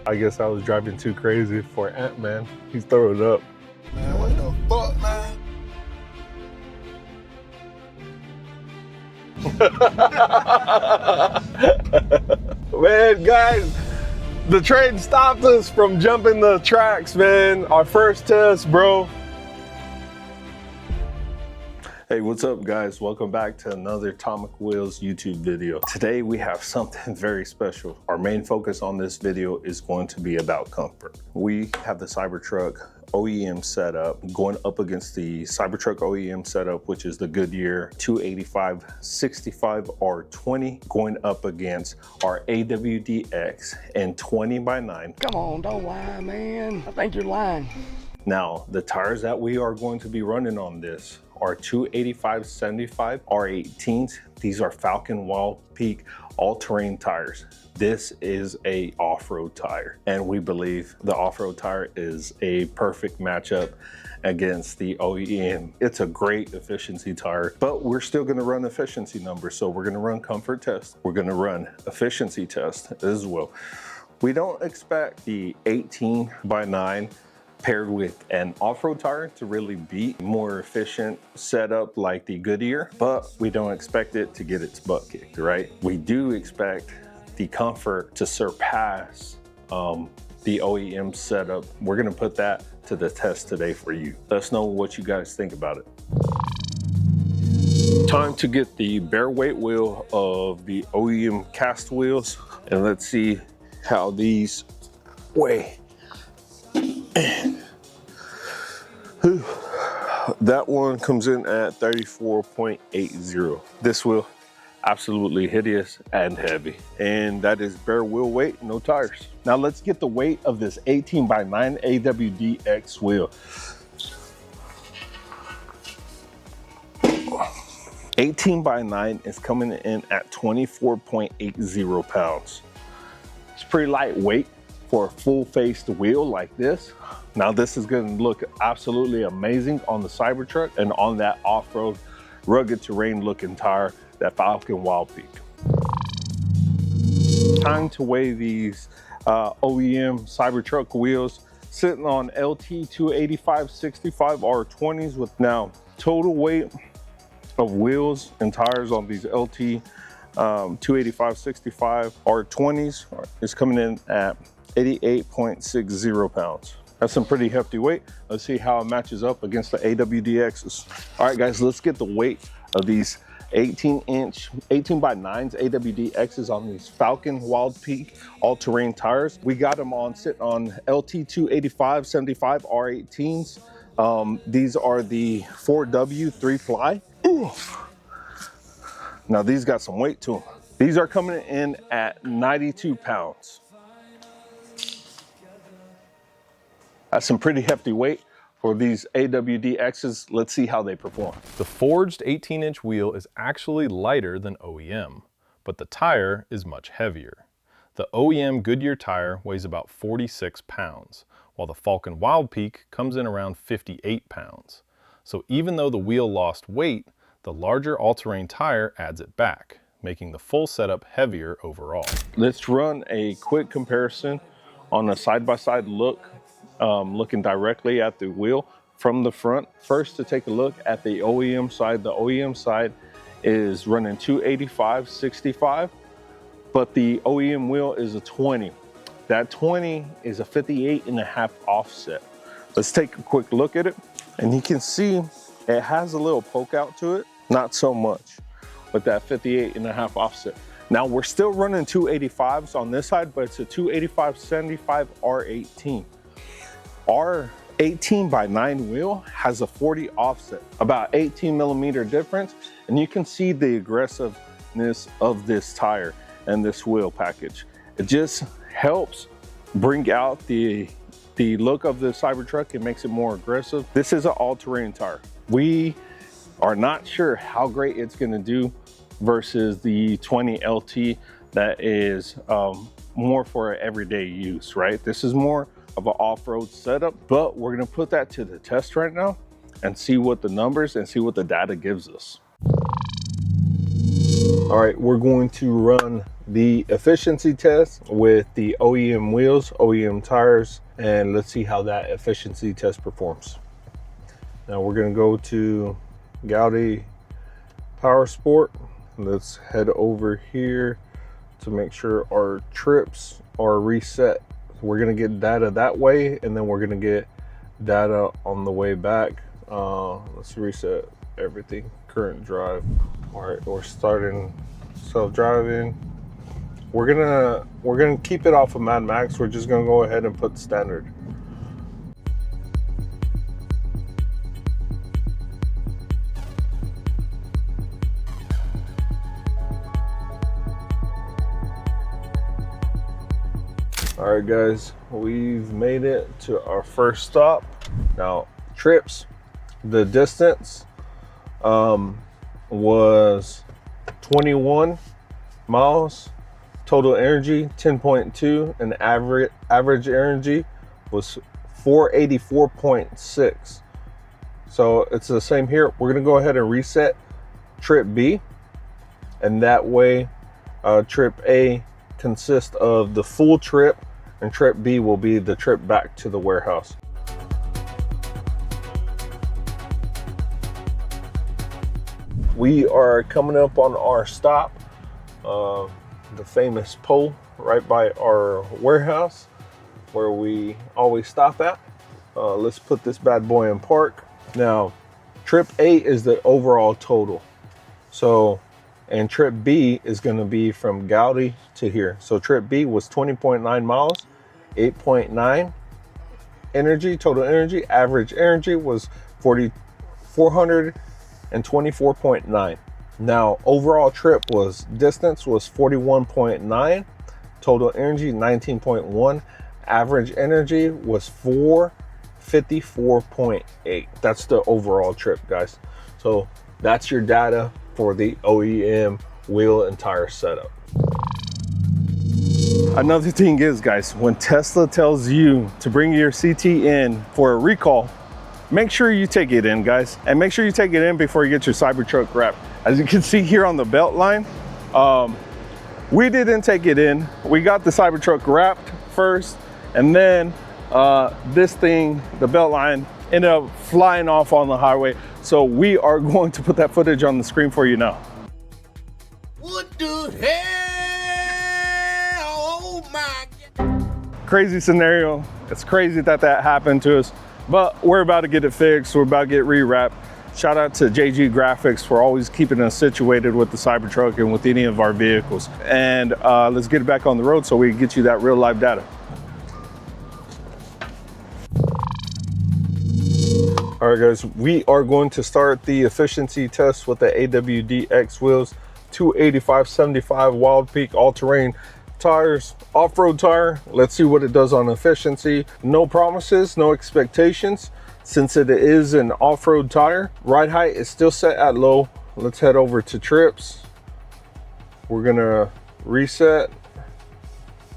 I guess I was driving too crazy for Ant-Man. He's throwing up. Man, what the fuck, man? Man, guys, the train stopped us from jumping the tracks, man. Our first test, bro. Hey, what's up, guys? Welcome back to another Atomic Wheels YouTube video. Today we have something very special. Our main focus on this video is going to be about comfort. We have the Cybertruck OEM setup going up against the Cybertruck OEM setup, which is the Goodyear 285/65 R20, going up against our AWDX and 20x9. Come on, don't lie, man. I think you're lying. Now, the tires that we are going to be running on this are 285/75 R18s. These are Falken Wildpeak All-Terrain tires. This is a off-road tire, and we believe the off-road tire is a perfect matchup against the OEM. It's a great efficiency tire, but we're still gonna run efficiency numbers. So we're gonna run comfort test. We're gonna run efficiency test as well. We don't expect the 18x9 paired with an off-road tire to really beat more efficient setup like the Goodyear, but we don't expect it to get its butt kicked, right? We do expect the comfort to surpass the OEM setup. We're gonna put that to the test today for you. Let us know what you guys think about it. Time to get the bare weight wheel of the OEM cast wheels, and let's see how these weigh. That one comes in at 34.80. This wheel, absolutely hideous and heavy. And that is bare wheel weight, no tires. Now let's get the weight of this 18x9 AWDX wheel. 18x9 is coming in at 24.80 pounds. It's pretty lightweight for a full-faced wheel like this. Now this is going to look absolutely amazing on the Cybertruck and on that off-road rugged terrain looking tire, that Falken Wildpeak. Time to weigh these OEM Cybertruck wheels, sitting on LT 285/65 R20s with now total weight of wheels and tires on these LT 285/65 R20s is coming in at 88.60 pounds. That's some pretty hefty weight. Let's see how it matches up against the AWDXs. All right, guys, let's get the weight of these 18x9s AWDXs on these Falken Wildpeak All-Terrain tires. We got them on sitting on LT 285/75 R18s. These are the 4W 3-ply. Now these got some weight to them. These are coming in at 92 pounds. That's some pretty hefty weight for these AWDXs. Let's see how they perform. The forged 18-inch wheel is actually lighter than OEM, but the tire is much heavier. The OEM Goodyear tire weighs about 46 pounds, while the Falken Wildpeak comes in around 58 pounds. So even though the wheel lost weight, the larger all-terrain tire adds it back, making the full setup heavier overall. Let's run a quick comparison on a side-by-side look, looking directly at the wheel from the front. First, to take a look at the OEM side. The OEM side is running 285/65, but the OEM wheel is a 20. That 20 is a 58.5 offset. Let's take a quick look at it, and you can see it has a little poke out to it, not so much with that 58.5 offset. Now we're still running 285s on this side, but it's a 285/75 R18. Our 18x9 wheel has a 40 offset, about 18 millimeter difference, and you can see the aggressiveness of this tire and this wheel package. It just helps bring out the look of the Cybertruck. It makes it more aggressive. This is an all-terrain tire. We are not sure how great it's gonna do versus the 20 LT that is more for everyday use, right? This is more of an off-road setup, but we're gonna put that to the test right now and see what the numbers and see what the data gives us. All right, we're going to run the efficiency test with the OEM wheels, OEM tires, and let's see how that efficiency test performs. Now we're going to go to Gaudi Power Sport. Let's head over here to make sure our trips are reset. We're going to get data that way, and then we're going to get data on the way back. Let's reset everything. Current drive. All right, we're starting self-driving. We're gonna keep it off of Mad Max. We're just gonna go ahead and put standard. All right, guys, we've made it to our first stop. Now, trips, the distance was 21 miles, total energy 10.2, and average energy was 484.6. So it's the same here. We're gonna go ahead and reset trip B, and that way trip A consists of the full trip, and trip B will be the trip back to the warehouse. We are coming up on our stop, the famous pole right by our warehouse where we always stop at. Let's put this bad boy in park. Now, trip A is the overall total. So, and trip B is going to be from Gaudi to here. So trip B was 20.9 miles, 8.9 energy, total energy. Average energy was 424.9. Now, overall trip distance was 41.9, total energy 19.1, average energy was 454.8. That's the overall trip, guys. So that's your data for the OEM wheel and tire setup. Another thing is, guys, when Tesla tells you to bring your CT in for a recall, make sure you take it in, guys, and make sure you take it in before you get your Cybertruck wrapped. As you can see here on the Beltline, we didn't take it in. We got the Cybertruck wrapped first, and then this thing, the Beltline, ended up flying off on the highway. So we are going to put that footage on the screen for you now. What the hell? Oh my God. Crazy scenario. It's crazy that happened to us, but we're about to get it fixed. We're about to get rewrapped. Shout out to JG Graphics for always keeping us situated with the Cybertruck and with any of our vehicles. And let's get it back on the road so we can get you that real live data. All right, guys, we are going to start the efficiency test with the AWDX wheels, 285/75 Wildpeak All-Terrain tires, off-road tire. Let's see what it does on efficiency. No promises, no expectations. Since it is an off-road tire, ride height is still set at low. Let's head over to trips. We're gonna reset.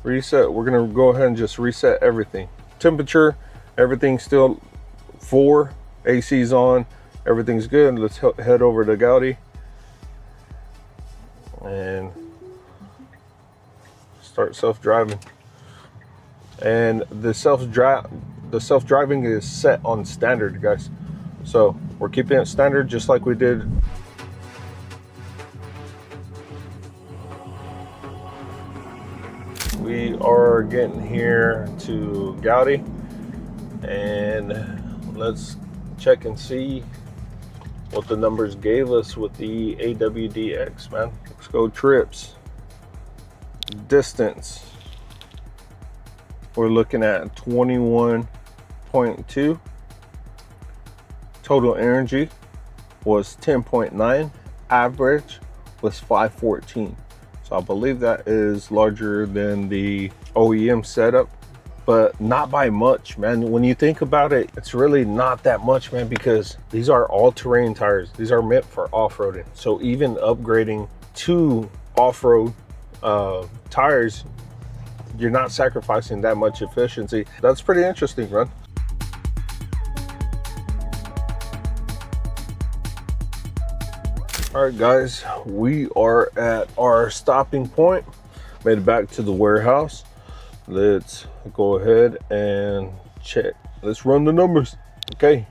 We're gonna go ahead and just reset everything. Temperature, everything's still 4, AC's on, everything's good. Let's head over to Gaudi and start self-driving. And the self-driving is set on standard, guys. So we're keeping it standard just like we did. We are getting here to Gaudi, and let's check and see what the numbers gave us with the AWDX, man. Let's go trips. Distance. We're looking at 21.2. Total energy was 10.9. Average was 514. So I believe that is larger than the OEM setup, but not by much, man. When you think about it, it's really not that much, man, because these are all-terrain tires. These are meant for off-roading. So even upgrading to off-road tires, you're not sacrificing that much efficiency. That's pretty interesting, man. All right, guys, we are at our stopping point. Made it back to the warehouse. Let's go ahead and check. Let's run the numbers. Okay,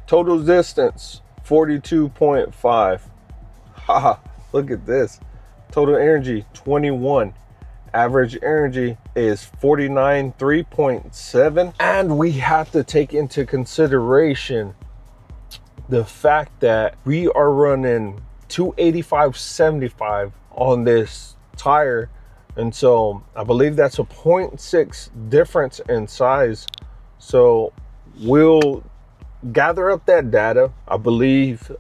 total distance 42.5. Haha, look at this. Total energy 21. Average energy is 49.3.7. And we have to take into consideration the fact that we are running 285/75 on this tire, and so I believe that's a 0.6 difference in size. So we'll gather up that data. I believe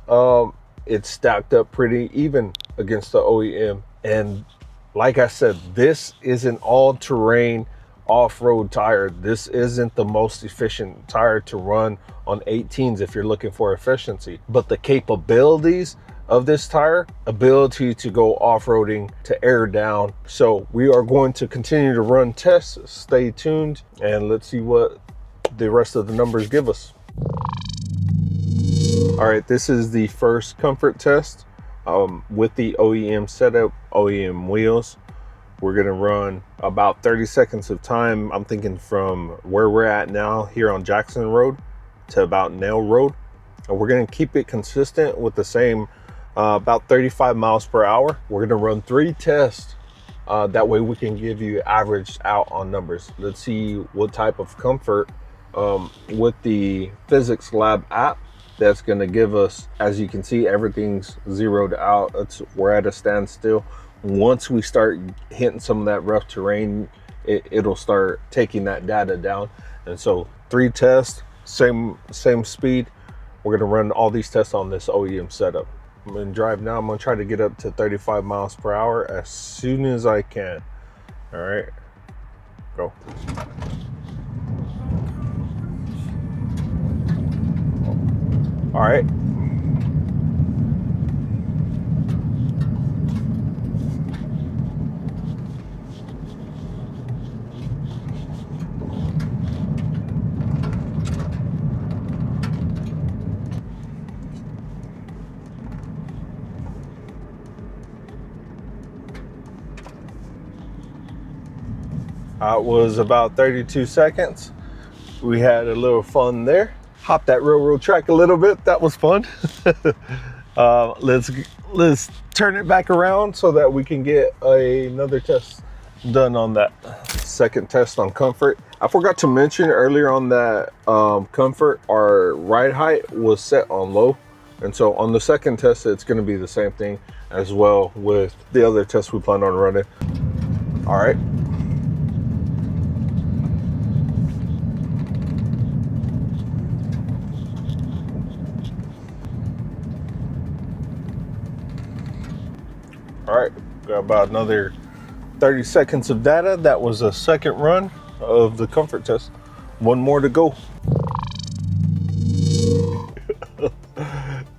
it's stacked up pretty even against the OEM, and like I said, this is an all-terrain off-road tire. This isn't the most efficient tire to run on 18s if you're looking for efficiency, but the capabilities of this tire, ability to go off-roading, to air down. So we are going to continue to run tests. Stay tuned and let's see what the rest of the numbers give us. All right, this is the first comfort test with the OEM setup, OEM wheels. We're gonna run about 30 seconds of time. I'm thinking from where we're at now here on Jackson Road to about Nail Road. And we're gonna keep it consistent with the same about 35 miles per hour. We're gonna run 3 tests. That way we can give you averaged out on numbers. Let's see what type of comfort with the physics lab app that's gonna give us. As you can see, everything's zeroed out. We're at a standstill. Once we start hitting some of that rough terrain, it'll start taking that data down. And so 3 tests, same speed. We're gonna run all these tests on this OEM setup. I'm gonna drive now. I'm gonna try to get up to 35 miles per hour as soon as I can. All right, go. All right. It was about 32 seconds. We had a little fun there. Hopped that railroad track a little bit. That was fun. Let's turn it back around so that we can get another test done on that second test on comfort. I forgot to mention earlier on that comfort, our ride height was set on low. And so on the second test, it's gonna be the same thing as well with the other tests we plan on running. All right. All right, got about another 30 seconds of data. That was a second run of the comfort test. One more to go.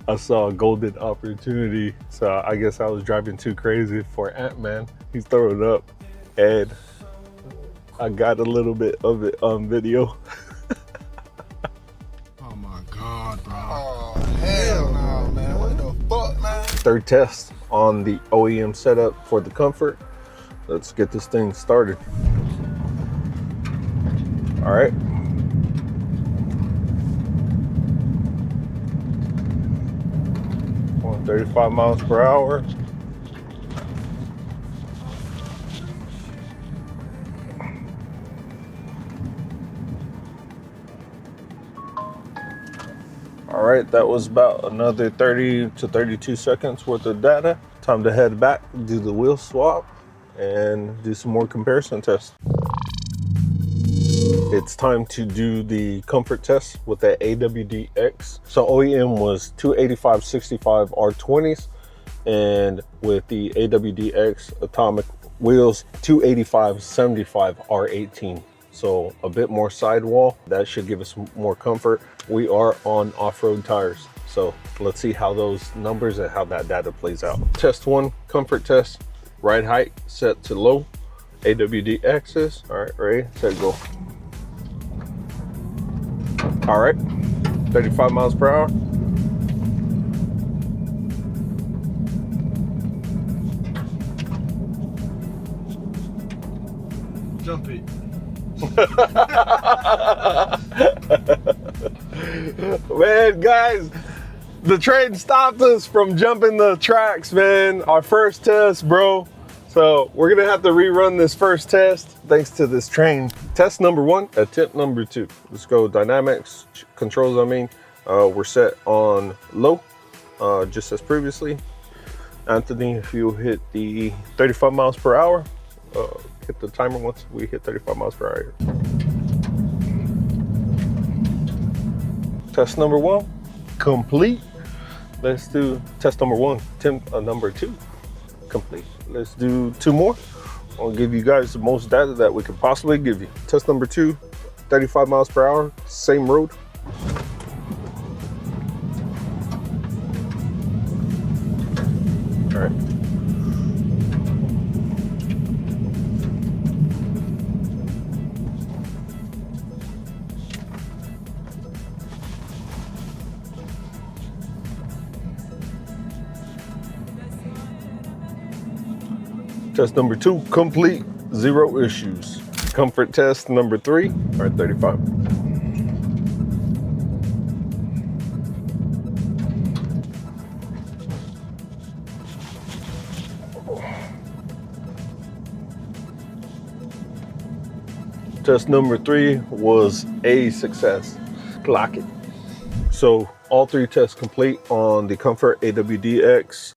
I saw a golden opportunity, so I guess I was driving too crazy for Ant-Man. He's throwing up, and I got a little bit of it on video. Oh my God, bro. Oh, hell no, man. What the fuck, man? Third test on the OEM setup for the comfort. Let's get this thing started. All right. Going 35 miles per hour. All right, that was about another 30 to 32 seconds worth of data. Time to head back, do the wheel swap, and do some more comparison tests. It's time to do the comfort test with the AWDX. So OEM was 285/65 R20s, and with the AWDX Atomic Wheels 285/75 R18. So a bit more sidewall. That should give us more comfort. We are on off-road tires. So let's see how those numbers and how that data plays out. Test 1, comfort test. Ride height set to low. AWD axis. All right, ready, set, go. All right, 35 miles per hour. jump it. Man, guys, the train stopped us from jumping the tracks, man. Our first test, bro. So we're gonna have to rerun this first test thanks to this train. Test number 1, attempt number 2. Let's go dynamics, controls, I mean. We're set on low, just as previously. Anthony, if you hit the 35 miles per hour, hit the timer once we hit 35 miles per hour. Test number 1, complete. Let's do test number 1, number 2, complete. Let's do 2 more. I'll give you guys the most data that we could possibly give you. Test number 2, 35 miles per hour, same road. All right. Test number 2, complete, 0 issues. Comfort test number 3, all right, 35. Test number 3 was a success. Clock it. So all 3 tests complete on the Comfort AWDX.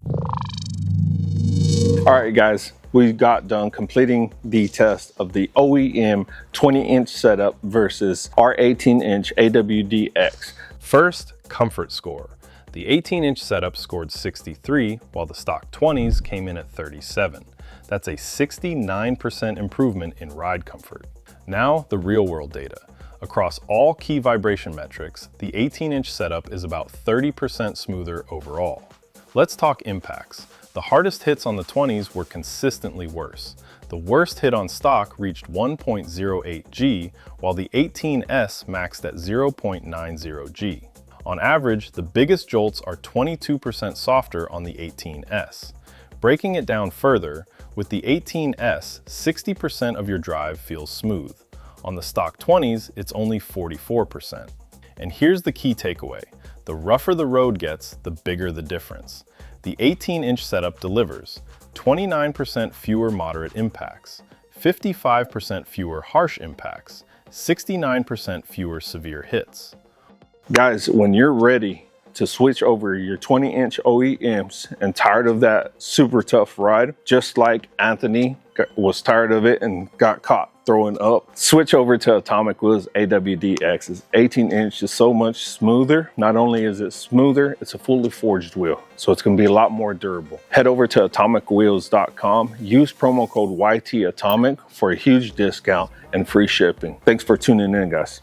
All right, guys, we got done completing the test of the OEM 20-inch setup versus our 18-inch AWDX. First, comfort score. The 18-inch setup scored 63, while the stock 20s came in at 37. That's a 69% improvement in ride comfort. Now, the real-world data. Across all key vibration metrics, the 18-inch setup is about 30% smoother overall. Let's talk impacts. The hardest hits on the 20s were consistently worse. The worst hit on stock reached 1.08 G, while the 18S maxed at 0.90 G. On average, the biggest jolts are 22% softer on the 18S. Breaking it down further, with the 18S, 60% of your drive feels smooth. On the stock 20s, it's only 44%. And here's the key takeaway. The rougher the road gets, the bigger the difference. The 18-inch setup delivers 29% fewer moderate impacts, 55% fewer harsh impacts, 69% fewer severe hits. Guys, when you're ready to switch over your 20-inch OEMs and tired of that super tough ride, just like Anthony was tired of it and got caught throwing up, switch over to Atomic Wheels AWDX's 18-inch is so much smoother. Not only is it smoother, it's a fully forged wheel, so it's going to be a lot more durable. Head over to atomicwheels.com, use promo code YTAtomic for a huge discount and free shipping. Thanks for tuning in, guys.